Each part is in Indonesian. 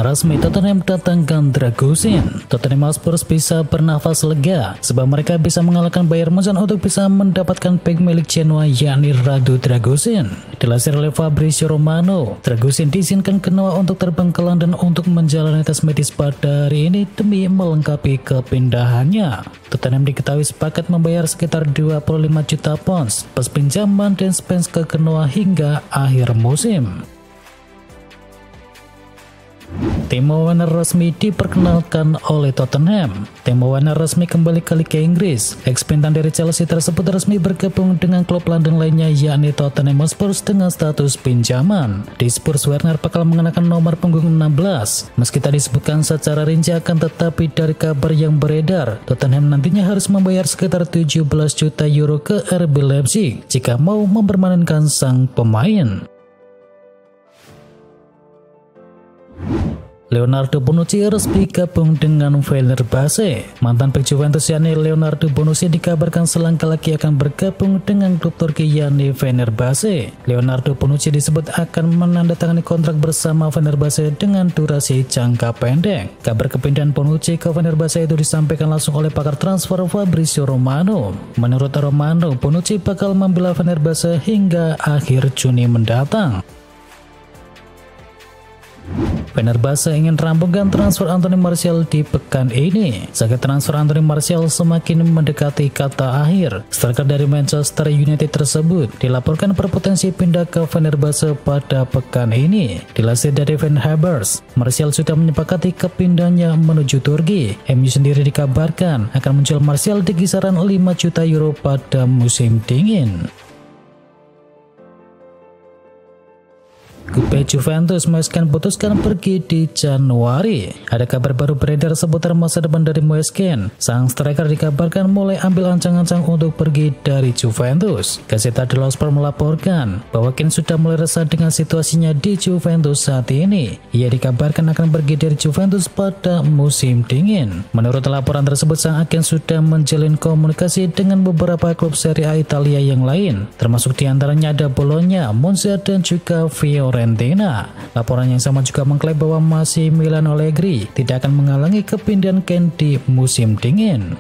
Resmi Tottenham datangkan Dragusin. Tottenham Hotspur bisa bernafas lega sebab mereka bisa mengalahkan Bayern Munchen untuk bisa mendapatkan bek milik Genoa yakni Radu Dragusin. Dilansir oleh Fabrizio Romano, Dragusin diizinkan ke Genoa untuk terbang ke London untuk menjalani tes medis pada hari ini demi melengkapi kepindahannya. Tottenham diketahui sepakat membayar sekitar 25 juta pounds plus pinjaman dan Spence ke Genoa hingga akhir musim. Timo Werner resmi diperkenalkan oleh Tottenham. Timo Werner resmi kembali ke Liga Inggris. Ex-bintang dari Chelsea tersebut resmi bergabung dengan klub London lainnya yakni Tottenham Hotspur dengan status pinjaman. Di Spurs, Werner bakal mengenakan nomor punggung 16. Meski tak disebutkan secara rinci akan tetapi dari kabar yang beredar, Tottenham nantinya harus membayar sekitar 17 juta euro ke RB Leipzig jika mau mempermanenkan sang pemain. Leonardo Bonucci resmi gabung dengan Fenerbahce. Mantan bek Juventus yakni Leonardo Bonucci dikabarkan selangkah lagi akan bergabung dengan klub Turki yakni Fenerbahce. Leonardo Bonucci disebut akan menandatangani kontrak bersama Fenerbahce dengan durasi jangka pendek. Kabar kepindahan Bonucci ke Fenerbahce itu disampaikan langsung oleh pakar transfer Fabrizio Romano. Menurut Romano, Bonucci bakal membela Fenerbahce hingga akhir Juni mendatang. Fenerbahce ingin rampungkan transfer Anthony Martial di pekan ini. Sakit transfer Anthony Martial semakin mendekati kata akhir. Striker dari Manchester United tersebut dilaporkan berpotensi pindah ke Fenerbahce pada pekan ini. Dilansir dari Van Habers, Martial sudah menyepakati kepindahannya menuju Turki. MU sendiri dikabarkan akan menjual Martial di kisaran 5 juta euro pada musim dingin. Juve Juventus Moiskin putuskan pergi di Januari. Ada kabar baru beredar seputar masa depan dari Moiskin. Sang striker dikabarkan mulai ambil ancang-ancang untuk pergi dari Juventus. Gazzetta dello Sport melaporkan bahwa Kean sudah mulai resah dengan situasinya di Juventus saat ini. Ia dikabarkan akan pergi dari Juventus pada musim dingin. Menurut laporan tersebut, sang agen sudah menjalin komunikasi dengan beberapa klub Serie A Italia yang lain, termasuk diantaranya ada Bologna, Monza, dan juga Fiorentina. Laporan yang sama juga mengklaim bahwa Massimiliano Allegri tidak akan menghalangi kepindahan Kean di musim dingin.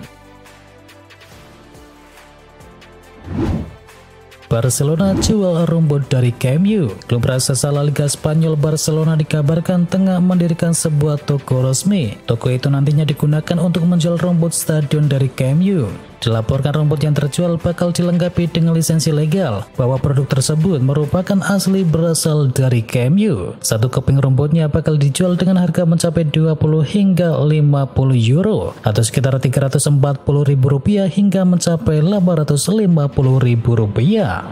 Barcelona jual rumput dari Camp Nou. Klub raksasa La Liga Spanyol Barcelona dikabarkan tengah mendirikan sebuah toko resmi. Toko itu nantinya digunakan untuk menjual rumput stadion dari Camp Nou. Dilaporkan rumput yang terjual bakal dilengkapi dengan lisensi legal, bahwa produk tersebut merupakan asli berasal dari Camp Nou. Satu keping rumputnya bakal dijual dengan harga mencapai 20 hingga 50 euro atau sekitar 340.000 rupiah hingga mencapai 850.000 rupiah.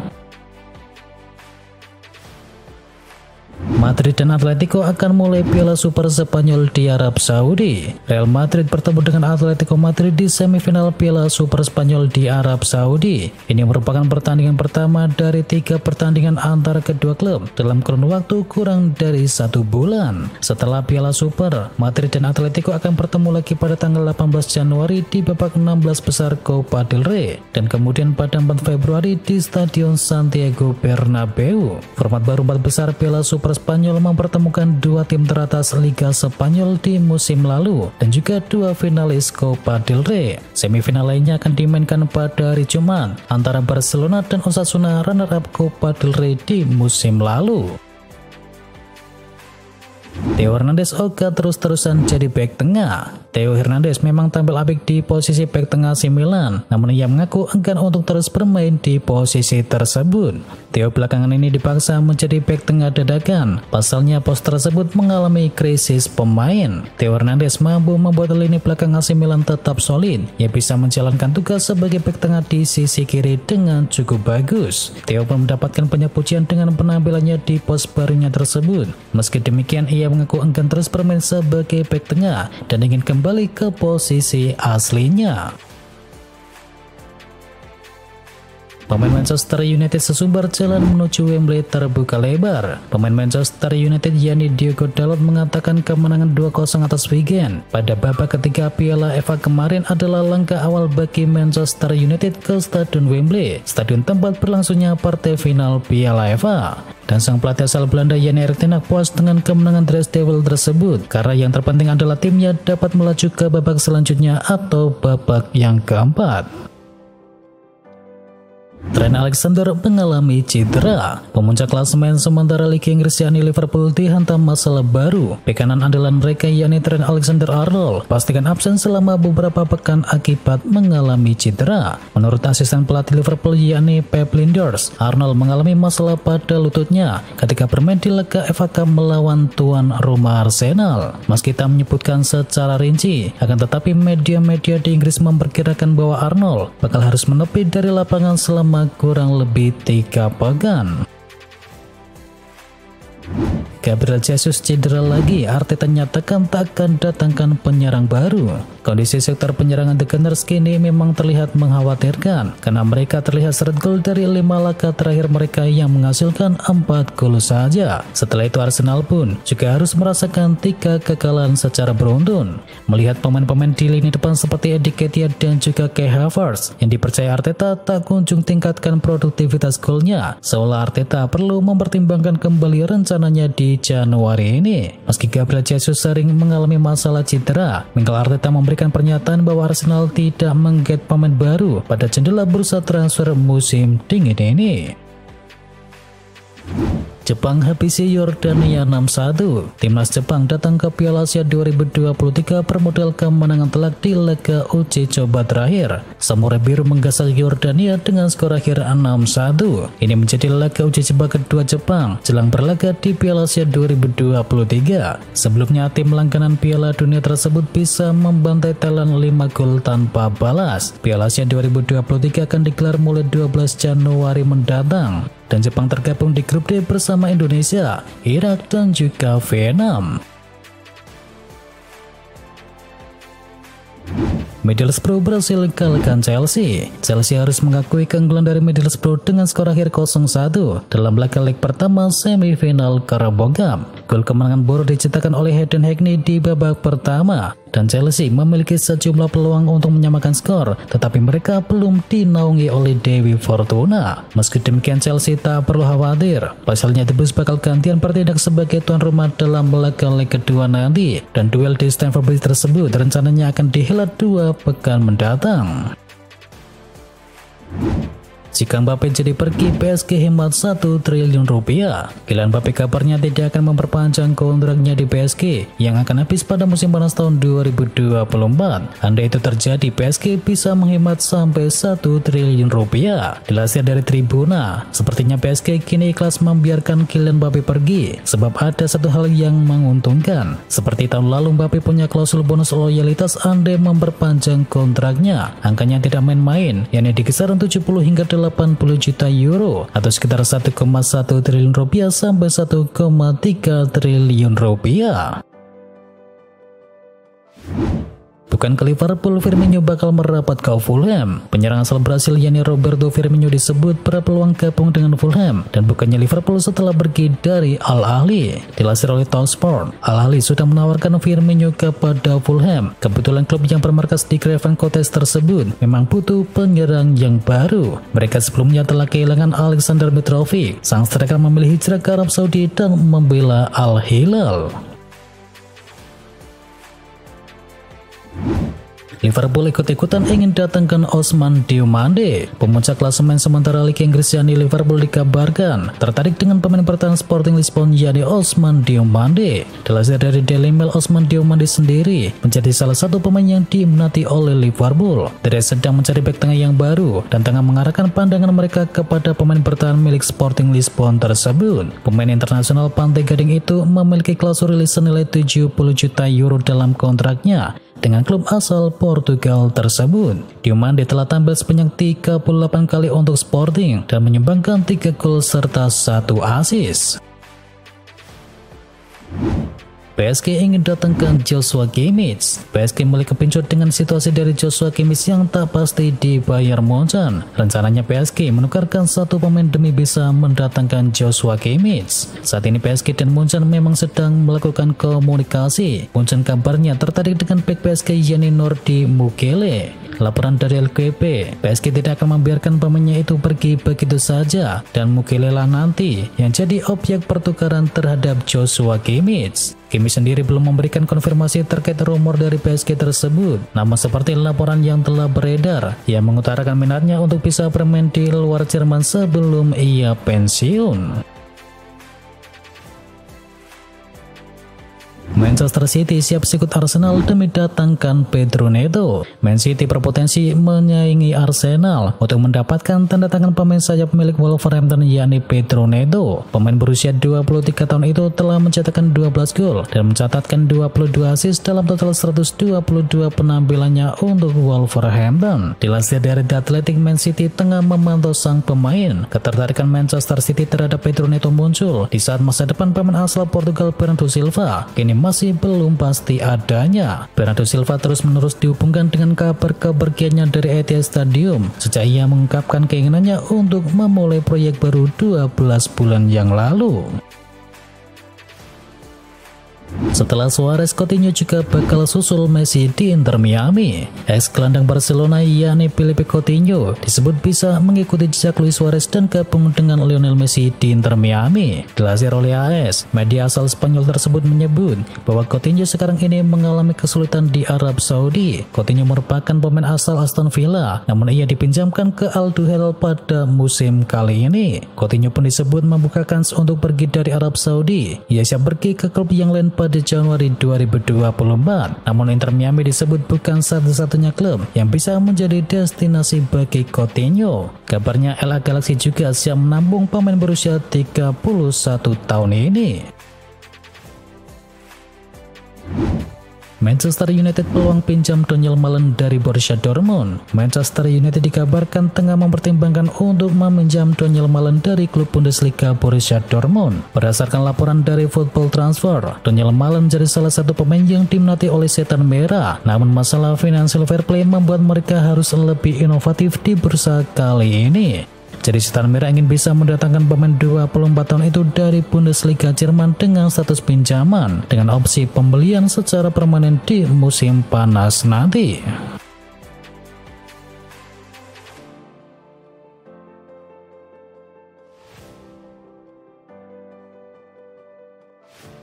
Madrid dan Atletico akan mulai Piala Super Spanyol di Arab Saudi. Real Madrid bertemu dengan Atletico Madrid di semifinal Piala Super Spanyol di Arab Saudi. Ini merupakan pertandingan pertama dari 3 pertandingan antara kedua klub dalam kurun waktu kurang dari 1 bulan. Setelah Piala Super, Madrid dan Atletico akan bertemu lagi pada tanggal 18 Januari di babak 16 besar Copa del Rey dan kemudian pada 4 Februari di Stadion Santiago Bernabeu. Format baru 4 besar Piala Super Spanyol mempertemukan 2 tim teratas Liga Spanyol di musim lalu dan juga 2 finalis Copa del Rey. Semifinal lainnya akan dimainkan pada hari Jumat antara Barcelona dan Osasuna, runner-up Copa del Rey di musim lalu. Theo Hernandez ogah terus-terusan jadi bek tengah. Theo Hernandez memang tampil apik di posisi bek tengah AC Milan, namun ia mengaku enggan untuk terus bermain di posisi tersebut. Theo belakangan ini dipaksa menjadi bek tengah dadakan. Pasalnya pos tersebut mengalami krisis pemain. Theo Hernandez mampu membuat lini belakang AC Milan tetap solid. Ia bisa menjalankan tugas sebagai bek tengah di sisi kiri dengan cukup bagus. Theo pun mendapatkan banyak pujian dengan penampilannya di pos barunya tersebut. Meski demikian, ia mengaku enggan terus bermain sebagai bek tengah dan ingin kembali ke posisi aslinya. Pemain Manchester United sesumbar jalan menuju Wembley terbuka lebar. Pemain Manchester United yakni Diogo Dalot mengatakan kemenangan 2-0 atas Wigan pada babak ketiga Piala FA kemarin adalah langkah awal bagi Manchester United ke Stadion Wembley, stadion tempat berlangsungnya partai final Piala FA. Dan sang pelatih asal Belanda yakni Erik ten Hag puas dengan kemenangan Dresden Devils tersebut karena yang terpenting adalah timnya dapat melaju ke babak selanjutnya atau babak yang keempat. Trent Alexander mengalami cedera. Pemuncak klasemen sementara Liga Inggris yakni Liverpool dihantam masalah baru. Bek kanan andalan mereka yakni Trent Alexander-Arnold pastikan absen selama beberapa pekan akibat mengalami cedera. Menurut asisten pelatih Liverpool yakni Pep Linders, Arnold mengalami masalah pada lututnya ketika bermain di laga FA Cup melawan tuan rumah Arsenal. Meski tak menyebutkan secara rinci, akan tetapi media-media di Inggris memperkirakan bahwa Arnold bakal harus menepi dari lapangan selama kurang lebih 3 pekan. Gabriel Jesus cedera lagi, Arteta nyatakan tak akan datangkan penyerang baru. Kondisi sektor penyerangan The Gunners kini memang terlihat mengkhawatirkan karena mereka terlihat seret gol dari 5 laga terakhir mereka yang menghasilkan 4 gol saja. Setelah itu Arsenal pun juga harus merasakan 3 kekalahan secara beruntun. Melihat pemain-pemain di lini depan seperti Eddie Nketiah dan juga Kai Havertz yang dipercaya Arteta tak kunjung tingkatkan produktivitas golnya, seolah Arteta perlu mempertimbangkan kembali rencananya di Januari ini. Meski Gabriel Jesus sering mengalami masalah cedera, Mikel Arteta memberikan pernyataan bahwa Arsenal tidak mengget pemain baru pada jendela bursa transfer musim dingin ini. Jepang habisi Yordania 6-1. Timnas Jepang datang ke Piala Asia 2023 bermodal kemenangan telak di laga uji coba terakhir. Samurai Biru menggasak Yordania dengan skor akhir 6-1. Ini menjadi laga uji coba kedua Jepang jelang berlaga di Piala Asia 2023. Sebelumnya tim langganan Piala Dunia tersebut bisa membantai Thailand 5 gol tanpa balas. Piala Asia 2023 akan digelar mulai 12 Januari mendatang. Dan Jepang tergabung di grup D bersama Indonesia, Irak, dan juga Vietnam. Middlesbrough berhasil kalahkan Chelsea. Chelsea harus mengakui keunggulan dari Middlesbrough dengan skor akhir 0-1 dalam laga leg pertama semifinal Carabao Cup. Gol kemenangan baru diciptakan oleh Hayden Hackney di babak pertama. Dan Chelsea memiliki sejumlah peluang untuk menyamakan skor, tetapi mereka belum dinaungi oleh Dewi Fortuna. Meski demikian Chelsea tak perlu khawatir, pasalnya The Blues bakal gantian bertindak sebagai tuan rumah dalam laga leg kedua nanti, dan duel di Stamford Bridge tersebut rencananya akan dihelat 2 pekan mendatang. Jika Mbappe jadi pergi, PSG hemat 1 triliun rupiah. Kylian Mbappe kabarnya tidak akan memperpanjang kontraknya di PSG yang akan habis pada musim panas tahun 2024. Andai itu terjadi, PSG bisa menghemat sampai 1 triliun rupiah. Dilansir dari Tribuna, sepertinya PSG kini ikhlas membiarkan Kylian Mbappe pergi sebab ada satu hal yang menguntungkan. Seperti tahun lalu, Mbappe punya klausul bonus loyalitas andai memperpanjang kontraknya. Angkanya tidak main-main, yakni di kisaran 70 hingga 80 juta euro atau sekitar 1,1 triliun rupiah sampai 1,3 triliun rupiah. Bukan ke Liverpool, Firmino bakal merapat ke Fulham. Penyerang asal Brasil yakni Roberto Firmino disebut berpeluang gabung dengan Fulham dan bukannya Liverpool setelah pergi dari Al Ahly. Dilansir oleh Talksport, Al Ahly sudah menawarkan Firmino kepada Fulham. Kebetulan klub yang bermarkas di Craven Cottage tersebut memang butuh penyerang yang baru. Mereka sebelumnya telah kehilangan Alexander Mitrovic. Sang striker memilih hijrah ke Arab Saudi dan membela Al Hilal. Liverpool ikut-ikutan ingin datangkan Ousmane Diomande. Pemuncak klasemen sementara Liga Inggris yakni Liverpool dikabarkan tertarik dengan pemain bertahan Sporting Lisbon yakni Ousmane Diomande. Dilansir dari Daily Mail, Ousmane Diomande sendiri menjadi salah satu pemain yang diminati oleh Liverpool. Mereka sedang mencari bek tengah yang baru dan tengah mengarahkan pandangan mereka kepada pemain bertahan milik Sporting Lisbon tersebut. Pemain internasional Pantai Gading itu memiliki klausul rilis senilai 70 juta euro dalam kontraknya dengan klub asal Portugal tersebut. Diomande telah tampil sebanyak 38 kali untuk Sporting dan menyumbangkan 3 gol serta 1 assist. PSG ingin datangkan Joshua Kimmich. PSG mulai kepincut dengan situasi dari Joshua Kimmich yang tak pasti di Bayern Munchen. Rencananya PSG menukarkan satu pemain demi bisa mendatangkan Joshua Kimmich. Saat ini PSG dan Munchen memang sedang melakukan komunikasi. Munchen kabarnya tertarik dengan bek PSG Yanni Nordi Mukiele. Laporan dari LQP, PSG tidak akan membiarkan pemainnya itu pergi begitu saja dan Mukiele lah nanti yang jadi objek pertukaran terhadap Joshua Kimmich. Kimmich sendiri belum memberikan konfirmasi terkait rumor dari PSG tersebut. Namun seperti laporan yang telah beredar, ia mengutarakan minatnya untuk bisa bermain di luar Jerman sebelum ia pensiun. Manchester City siap sikut Arsenal demi datangkan Pedro Neto. Man City berpotensi menyaingi Arsenal untuk mendapatkan tanda tangan pemain sayap milik Wolverhampton yakni Pedro Neto. Pemain berusia 23 tahun itu telah mencetakkan 12 gol dan mencatatkan 22 assist dalam total 122 penampilannya untuk Wolverhampton. Dilansir dari The Athletic, Man City tengah memantau sang pemain. Ketertarikan Manchester City terhadap Pedro Neto muncul di saat masa depan pemain asal Portugal Bernardo Silva kini masih belum pasti adanya. Bernardo Silva terus-menerus dihubungkan dengan kabar kepergiannya dari Etihad Stadium sejak ia mengungkapkan keinginannya untuk memulai proyek baru 12 bulan yang lalu. Setelah Suarez, Coutinho juga bakal susul Messi di Inter Miami. Ex-gelandang Barcelona yakni Philippe Coutinho disebut bisa mengikuti jejak Luis Suarez dan gabung dengan Lionel Messi di Inter Miami. Dilansir oleh AS, media asal Spanyol tersebut menyebut bahwa Coutinho sekarang ini mengalami kesulitan di Arab Saudi. Coutinho merupakan pemain asal Aston Villa, namun ia dipinjamkan ke Al Duhail pada musim kali ini. Coutinho pun disebut membuka kans untuk pergi dari Arab Saudi. Ia siap pergi ke klub yang lain pada Januari 2024. Namun Inter Miami disebut bukan satu-satunya klub yang bisa menjadi destinasi bagi Coutinho. Kabarnya LA Galaxy juga siap menampung pemain berusia 31 tahun ini. Manchester United peluang pinjam Donyell Malen dari Borussia Dortmund. Manchester United dikabarkan tengah mempertimbangkan untuk meminjam Donyell Malen dari klub Bundesliga Borussia Dortmund. Berdasarkan laporan dari Football Transfer, Donyell Malen menjadi salah satu pemain yang diminati oleh Setan Merah. Namun masalah financial fair play membuat mereka harus lebih inovatif di bursa kali ini. Jadi Setan Merah ingin bisa mendatangkan pemain 24 tahun itu dari Bundesliga Jerman dengan status pinjaman dengan opsi pembelian secara permanen di musim panas nanti.